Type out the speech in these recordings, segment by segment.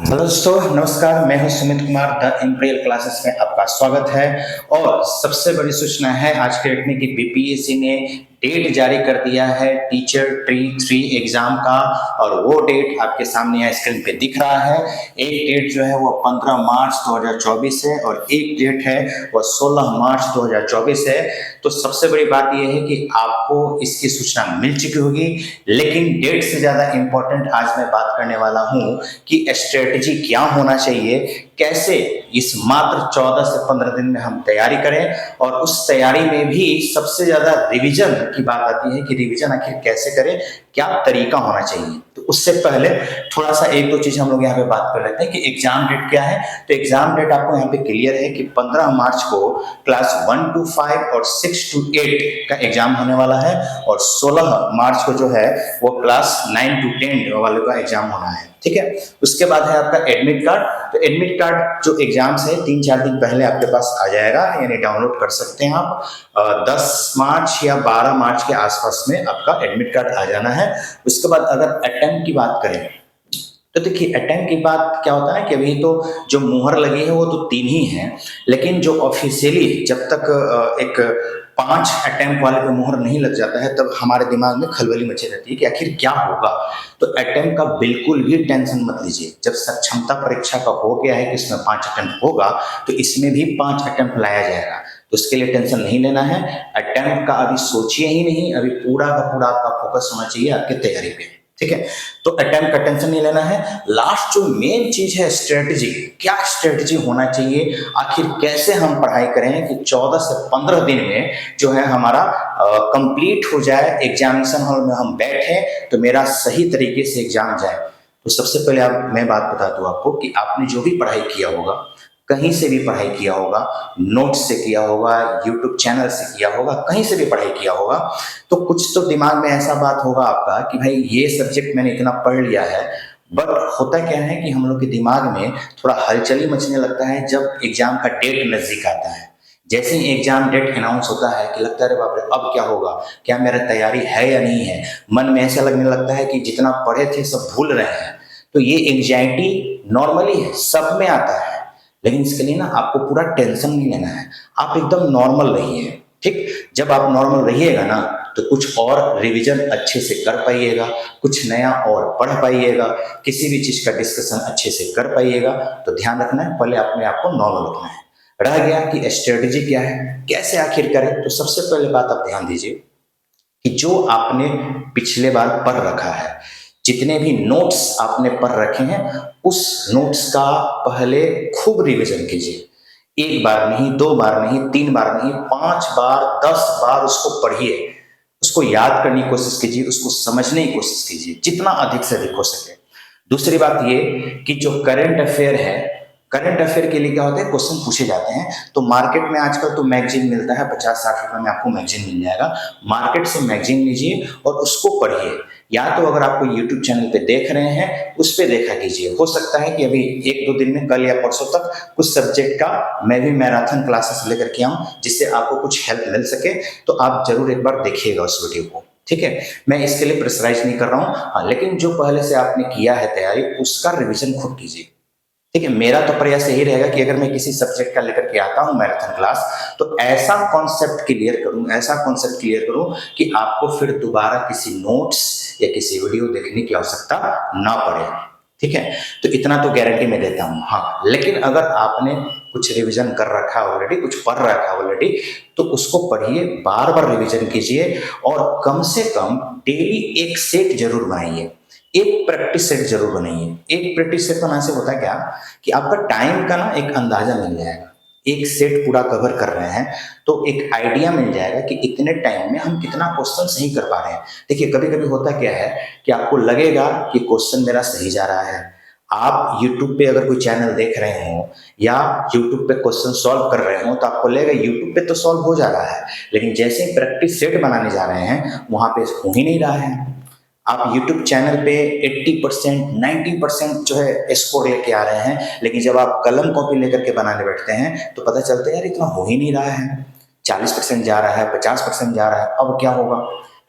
Hello दोस्तों, नमस्कार। मैं हूं Sumit Kumar. The imperial classes में आपका स्वागत है। और सबसे बड़ी सूचना है आज के डेट में कि बीपीएससी ने डेट जारी कर दिया है टीचर ट्री 3 एग्जाम का। और वो डेट आपके सामने यहाँ स्क्रीन पे दिख रहा है। एक डेट जो है वो 15 मार्च 2024 है और एक डेट है वो 16 मार्च 2024 है। तो सबसे बड़ी बात यह है कि आपको इसकी सूचना मिल चुकी होगी, लेकिन डेट से ज्यादा इंपॉर्टेंट आज मैं बात करने वाला हूं कि स्ट्रेटजी क्या होना चाहिए, कैसे इस मात्र 14 से 15 दिन में हम तैयारी करें। और उस तैयारी में भी सबसे ज्यादा रिवीजन की बात आती है कि रिवीजन आखिर कैसे करें, क्या तरीका होना चाहिए। तो उससे पहले थोड़ा सा एक दो चीज हम लोग यहाँ पे बात कर लेते हैं कि एग्जाम डेट क्या है। तो एग्जाम डेट आपको यहाँ पे क्लियर है कि 15 मार्च को क्लास 1 to 5 और 6 to 8 का एग्जाम होने वाला है और 16 मार्च को जो है वो क्लास 9 to 10 वाले का एग्जाम होना है। ठीक है। उसके बाद है आपका एडमिट कार्ड। तो एडमिट कार्ड जो एग्जाम्स है 3-4 दिन पहले आपके पास आ जाएगा, यानी डाउनलोड कर सकते हैं आप। 10 मार्च या 12 मार्च के आसपास में आपका एडमिट कार्ड आ जाना है। उसके बाद अगर अटेम्प्ट की बात करें तो देखिए, अटेम्प्ट की बात क्या होता है कि अभी तो जो मुहर लगी है वो तो 3 ही है, लेकिन जो ऑफिशियली जब तक एक 5 अटेम्प्ट वाले पे मुहर नहीं लग जाता है तब हमारे दिमाग में खलबली मची रहती है कि आखिर क्या होगा। तो अटेम्प्ट का बिल्कुल भी टेंशन मत लीजिए। जब सक्षमता परीक्षा का हो गया है कि इसमें 5 अटेम्प्ट होगा तो इसमें भी 5 अटेम्प्ट लाया जाएगा। तो उसके लिए टेंशन नहीं लेना है। अटेम्प्ट का अभी सोचिए ही नहीं, अभी पूरा का पूरा आपका फोकस होना चाहिए आपकी तैयारी पे। ठीक है। तो अटेम्प्ट का टेंशन नहीं लेना है। लास्ट जो मेन चीज है स्ट्रेटजी, क्या स्ट्रेटजी होना चाहिए, आखिर कैसे हम पढ़ाई करें कि 14 से 15 दिन में जो है हमारा कंप्लीट हो जाए, एग्जामिनेशन हॉल में हम बैठे तो मेरा सही तरीके से एग्जाम जाए। तो सबसे पहले मैं बात बता दूं आपको कि आपने जो भी पढ़ाई किया होगा, कहीं से भी पढ़ाई किया होगा, नोट्स से किया होगा, यूट्यूब चैनल से किया होगा, कहीं से भी पढ़ाई किया होगा, तो कुछ तो दिमाग में ऐसा बात होगा आपका कि भाई ये सब्जेक्ट मैंने इतना पढ़ लिया है। बट होता क्या है कि हम लोग के दिमाग में थोड़ा हलचली मचने लगता है जब एग्जाम का डेट नजदीक आता है। जैसे ही एग्जाम डेट अनाउंस होता है कि लगता है अरे बाप रे, अब क्या होगा, क्या मेरा तैयारी है या नहीं है। मन में ऐसा लगने लगता है कि जितना पढ़े थे सब भूल रहे हैं। तो ये एंग्जाइटी नॉर्मली है, सब में आता है। लेकिन इसके लिए ना आपको पूरा टेंशन नहीं लेना है, आप एकदम नॉर्मल रहिए। ठीक। जब आप नॉर्मल रहिएगा ना तो कुछ और रिवीजन अच्छे से कर पाइएगा, कुछ नया और पढ़ पाइएगा, किसी भी चीज का डिस्कशन अच्छे से कर पाइएगा। तो ध्यान रखना है, पहले अपने आप को नॉर्मल रखना है। रह गया कि स्ट्रेटेजी क्या है, कैसे आखिर करें, तो सबसे पहले बात आप ध्यान दीजिए कि जो आपने पिछले बार पढ़ रखा है, जितने भी नोट्स आपने पढ़ रखे हैं, उस नोट्स का पहले खूब रिवीजन कीजिए। एक बार नहीं, 2 बार नहीं, 3 बार नहीं, 5 बार, 10 बार उसको पढ़िए। उसको याद करने की कोशिश कीजिए, उसको समझने की कोशिश कीजिए जितना अधिक से अधिक हो सके। दूसरी बात ये कि जो करंट अफेयर है, करंट अफेयर के लिए क्या होता है, क्वेश्चन पूछे जाते हैं। तो मार्केट में आजकल तो मैगजीन मिलता है, 50-60 रुपए में आपको मैगजीन मिल जाएगा। मार्केट से मैगजीन लीजिए और उसको पढ़िए। या तो अगर आपको यूट्यूब चैनल पे देख रहे हैं उस पे देखा कीजिए। हो सकता है कि अभी 1-2 दिन में, कल या परसों तक, कुछ सब्जेक्ट का मैं भी मैराथन क्लासेस लेकर के आऊं जिससे आपको कुछ हेल्प मिल सके। तो आप जरूर एक बार देखिएगा उस वीडियो को। ठीक है। मैं इसके लिए प्रेशराइज नहीं कर रहा हूँ, हाँ, लेकिन जो पहले से आपने किया है तैयारी उसका रिविजन खुद कीजिए। ठीक है। मेरा तो प्रयास यही रहेगा कि अगर मैं किसी सब्जेक्ट का लेकर के आता हूं मैराथन क्लास, तो ऐसा कॉन्सेप्ट क्लियर करूं, ऐसा कॉन्सेप्ट क्लियर करूं कि आपको फिर दोबारा किसी नोट्स या किसी वीडियो देखने की आवश्यकता ना पड़े। ठीक है। तो इतना तो गारंटी मैं देता हूं। हाँ, लेकिन अगर आपने कुछ रिवीजन कर रखा ऑलरेडी, कुछ पढ़ रखा ऑलरेडी, तो उसको पढ़िए, बार बार रिवीजन कीजिए और कम से कम डेली एक सेट जरूर बनाइए, एक प्रैक्टिस सेट जरूर बनाइए। एक प्रैक्टिस सेट बनाने से होता है क्या कि आपका टाइम का ना एक अंदाजा मिल जाएगा। एक सेट पूरा कवर कर रहे हैं तो एक आइडिया मिल जाएगा कि इतने टाइम में हम कितना क्वेश्चन सही कर पा रहे हैं। देखिए, कभी कभी होता क्या है कि आपको लगेगा कि क्वेश्चन मेरा सही जा रहा है। आप YouTube पे अगर कोई चैनल देख रहे हो या YouTube पे क्वेश्चन सॉल्व कर रहे हो तो आपको लगेगा YouTube पे तो सॉल्व हो जा रहा है, लेकिन जैसे ही प्रैक्टिस सेट बनाने जा रहे हैं वहां पे हो ही नहीं रहा है। आप YouTube चैनल पे 80%, 90% जो है स्कोर लेके आ रहे हैं, लेकिन जब आप कलम कॉपी लेकर के बनाने बैठते हैं तो पता चलता है यार इतना हो ही नहीं रहा है। 40% जा रहा है, 50% जा रहा है, अब क्या होगा।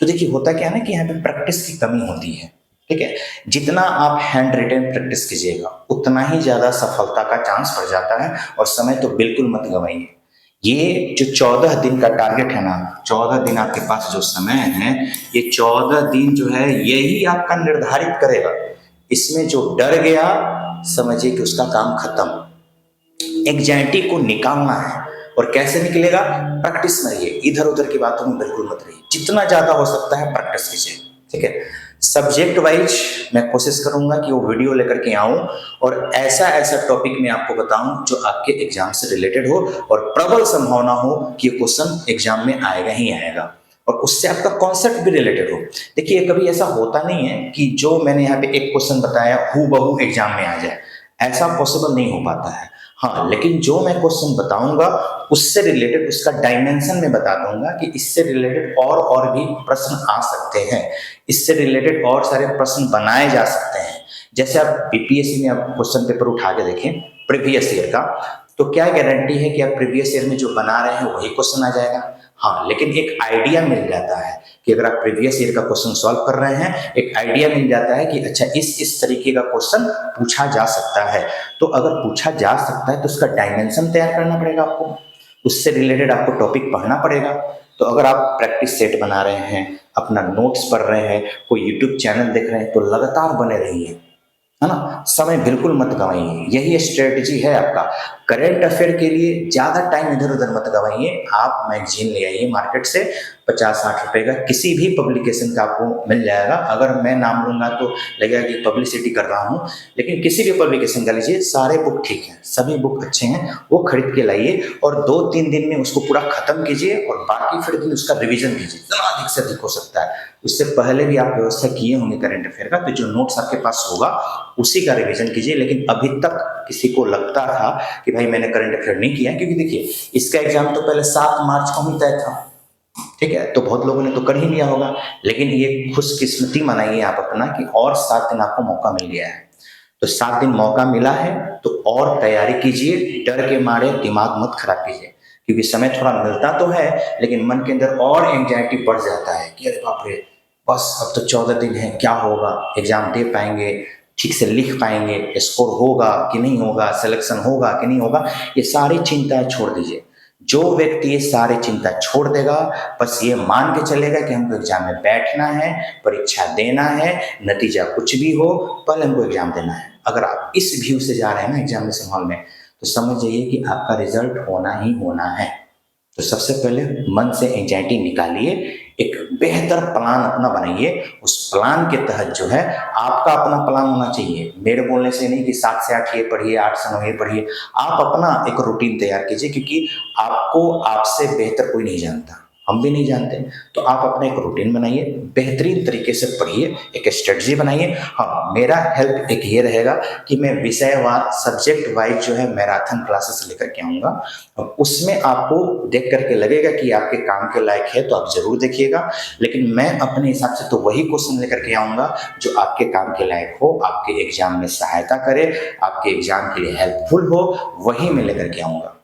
तो देखिए, होता क्या है ना कि यहाँ पे प्रैक्टिस की कमी होती है। ठीक है। जितना आप हैंड रिटन प्रैक्टिस कीजिएगा उतना ही ज्यादा सफलता का चांस बढ़ जाता है। और समय तो बिल्कुल मत गवाइए। ये जो 14 दिन का टारगेट है ना, 14 दिन आपके पास जो समय है, ये 14 दिन जो है यही आपका निर्धारित करेगा। इसमें जो डर गया समझिए कि उसका काम खत्म। एंग्जाइटी को निकालना है। और कैसे निकलेगा? प्रैक्टिस में रहिए, इधर उधर की बातों में बिल्कुल मत रहिए। जितना ज्यादा हो सकता है प्रैक्टिस कीजिए, ठीक है। सब्जेक्ट वाइज मैं कोशिश करूंगा कि वो वीडियो लेकर के आऊं और ऐसा ऐसा टॉपिक मैं आपको बताऊं जो आपके एग्जाम से रिलेटेड हो और प्रबल संभावना हो कि ये क्वेश्चन एग्जाम में आएगा ही आएगा और उससे आपका कॉन्सेप्ट भी रिलेटेड हो। देखिए कभी ऐसा होता नहीं है कि जो मैंने यहाँ पे एक क्वेश्चन बताया हूबहू एग्जाम में आ जाए, ऐसा पॉसिबल नहीं हो पाता है। हाँ, लेकिन जो मैं क्वेश्चन बताऊंगा उससे रिलेटेड उसका डायमेंशन में बता दूंगा कि इससे रिलेटेड और भी प्रश्न आ सकते हैं, इससे रिलेटेड और सारे प्रश्न बनाए जा सकते हैं। जैसे आप बीपीएससी में आप क्वेश्चन पेपर उठा के देखें प्रीवियस ईयर का, तो क्या गारंटी है कि आप प्रीवियस ईयर में जो बना रहे हैं वही क्वेश्चन आ जाएगा? हाँ, लेकिन एक आइडिया मिल जाता है कि अगर आप प्रीवियस ईयर का क्वेश्चन सॉल्व कर रहे हैं, एक आइडिया मिल जाता है कि अच्छा इस तरीके का क्वेश्चन पूछा जा सकता है। तो अगर पूछा जा सकता है तो उसका डायमेंशन तैयार करना पड़ेगा आपको, उससे रिलेटेड आपको टॉपिक पढ़ना पड़ेगा। तो अगर आप प्रैक्टिस सेट बना रहे हैं, अपना नोट्स पढ़ रहे हैं, कोई यूट्यूब चैनल देख रहे हैं, तो लगातार बने रहिए, है ना। समय बिल्कुल मत गवाइए, यही स्ट्रेटजी है आपका। करंट अफेयर के लिए ज्यादा टाइम इधर उधर मत गवाइए। आप मैगजीन ले आइए मार्केट से, 50-60 रुपए का किसी भी पब्लिकेशन का आपको मिल जाएगा। अगर मैं नाम लूंगा तो लगेगा कि पब्लिसिटी कर रहा हूँ, लेकिन किसी भी पब्लिकेशन का लीजिए, सारे बुक ठीक है, सभी बुक अच्छे हैं, वो खरीद के लाइए और 2-3 दिन में उसको पूरा खत्म कीजिए और बाकी फिर दिन उसका रिविजन कीजिए, जितना अधिक से अधिक हो सकता है। उससे पहले भी आप व्यवस्था किए होंगे करंट अफेयर का, तो जो नोट्स आपके पास होगा उसी का रिवीजन कीजिए। लेकिन अभी तक किसी को लगता था कि भाई मैंने करंट अफेयर नहीं किया, क्योंकि देखिए इसका एग्जाम तो पहले 7 मार्च को ही तय था, ठीक है, तो बहुत लोगों ने तो कर ही लिया होगा। लेकिन ये खुशकिस्मती मनाइए आप अपना कि और 7 दिन आपको मौका मिल गया है। तो 7 दिन मौका मिला है तो और तैयारी कीजिए, डर के मारे दिमाग मत खराब कीजिए, क्योंकि समय थोड़ा मिलता तो है लेकिन मन के अंदर और एंजाइटी बढ़ जाता है कि अरे बाप रे, बस अब तो 14 दिन है, क्या होगा, एग्जाम दे पाएंगे, ठीक से लिख पाएंगे, स्कोर होगा कि नहीं होगा, सिलेक्शन होगा कि नहीं होगा, ये सारी चिंताएं छोड़ दीजिए। जो व्यक्ति ये सारी चिंता छोड़ देगा, बस ये मान के चलेगा कि हमको एग्जाम में बैठना है, परीक्षा देना है, नतीजा कुछ भी हो, पहले हमको एग्जाम देना है। अगर आप इस व्यू से जा रहे हैं ना एग्जामिनेशन हॉल में, तो समझ जाइए कि आपका रिजल्ट होना ही होना है। तो सबसे पहले मन से एंजाइटी निकालिए, एक बेहतर प्लान अपना बनाइए। उस प्लान के तहत जो है आपका अपना प्लान होना चाहिए, मेरे बोलने से नहीं कि 7 से 8 ये पढ़िए, 8 से 9 ये पढ़िए। आप अपना एक रूटीन तैयार कीजिए, क्योंकि आपको आपसे बेहतर कोई नहीं जानता, हम भी नहीं जानते। तो आप अपना एक रूटीन बनाइए, बेहतरीन तरीके से पढ़िए, एक स्ट्रेटजी बनाइए। हाँ, मेरा हेल्प एक ये रहेगा कि मैं विषयवार सब्जेक्ट वाइज जो है मैराथन क्लासेस लेकर के आऊँगा, और उसमें आपको देख करके लगेगा कि आपके काम के लायक है तो आप जरूर देखिएगा। लेकिन मैं अपने हिसाब से तो वही क्वेश्चन लेकर के आऊँगा जो आपके काम के लायक हो, आपके एग्जाम में सहायता करे, आपके एग्जाम के लिए हेल्पफुल हो, वही मैं लेकर के आऊँगा।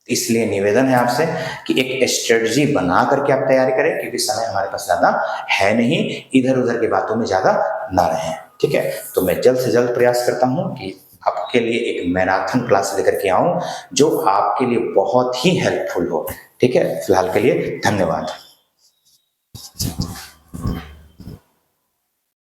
इसलिए निवेदन है आपसे कि एक स्ट्रेटजी बना करके आप तैयारी करें, क्योंकि समय हमारे पास ज्यादा है नहीं, इधर उधर की बातों में ज्यादा ना रहें, ठीक है। तो मैं जल्द से जल्द प्रयास करता हूं कि आपके लिए एक मैराथन क्लास लेकर के आऊं जो आपके लिए बहुत ही हेल्पफुल हो, ठीक है। फिलहाल के लिए धन्यवाद।